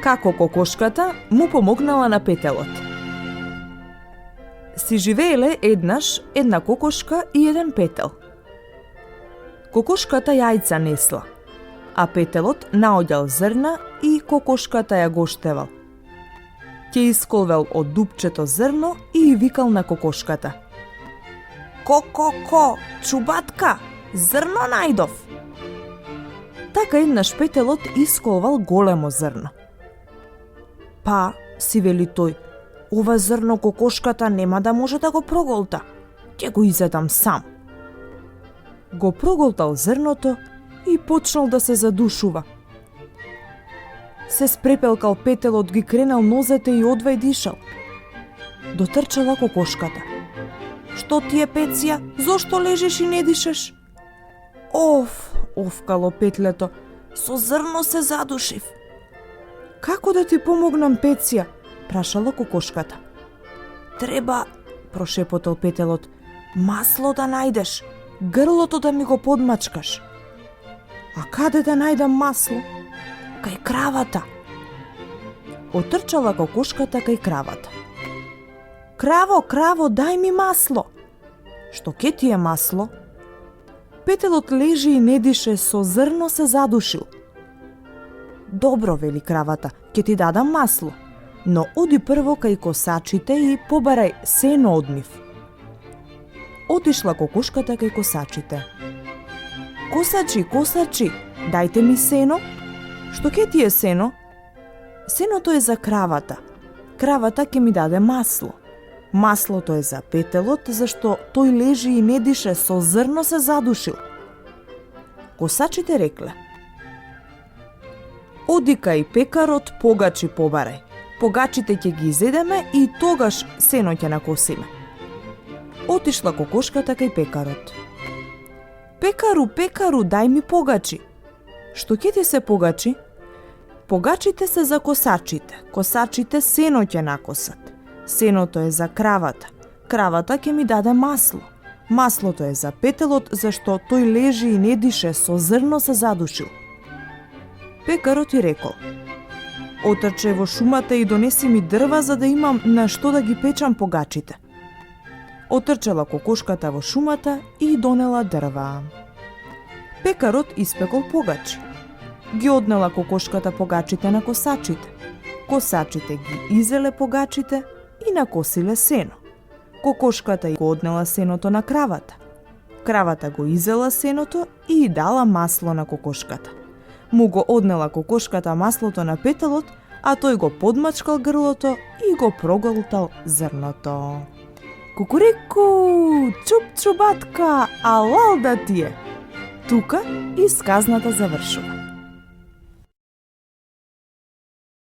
Како кокошката му помогнала на петелот. Си живееле еднаш една кокошка и еден петел. Кокошката јајца несла, а петелот наоѓал зрна и кокошката ја гоштевал. Ќе исколвел од дупчето зрно и викал на кокошката: "Ко, чубатка, зрно најдов." Така еднаш петелот исколвал големо зрно. "Па," си вели тој, "ова зрно кокошката нема да може да го проголта. Ќе го изедам сам." Го проголтал зрното и почнал да се задушува. Се спрепелкал петелот, ги кренал нозете и одвај дишал. Дотрчала кокошката. "Што ти е, Пеција? Зошто лежиш и не дишеш?" Офкало петлето, "со зрно се задушив." "Како да ти помогнам, Пеција?" прашала кокошката. "Треба," прошепотал петелот, "масло да најдеш, грлото да ми го подмачкаш." "А каде да најдам масло?" "Кај кравата." Отрчала кокошката кај кравата. Краво, дај ми масло." "Што ке ти е масло?" Петелот лежи и не дише, со зрно се задушил. "Добро," вели кравата, "ќе ти дадам масло, но оди прво кај косачите и побарај сено од нив." Отишла кокошката кај косачите. Косачи, дајте ми сено." "Што ке ти е сено?" "Сеното е за кравата. Кравата ќе ми даде масло. Маслото е за петелот, зашто тој лежи и не дише, со зрно се задушил." Косачите рекле: "Оди кај пекарот, погачи побарај. Погачите ќе ги изедеме и тогаш сено ќе накосиме." Отишла кокошката кај пекарот. Пекару, дај ми погачи." "Што ќе ти се погачи?" "Погачите се за косачите. Косачите сено ќе накосат. Сеното е за кравата. Кравата ќе ми даде масло. Маслото е за петелот, зашто тој лежи и не дише, со зрно се задушил." Пекарот и рекол: "Отрчај во шумата и донеси ми дрва, за да имам на што да ги печам погачите." Отрчала кокошката во шумата и донела дрва. Пекарот испекол погачи. Ги однела кокошката погачите на косачите. Косачите ги изеле погачите и накосиле сено. Кокошката го однела сеното на кравата. Кравата го изела сеното и дала масло на кокошката. Му го однела кокошката маслото на петелот, а тој го подмачкал грлото и го проголтал зрното. "Кукурику, чубатка, алал да ти е." Тука и сказната завршува.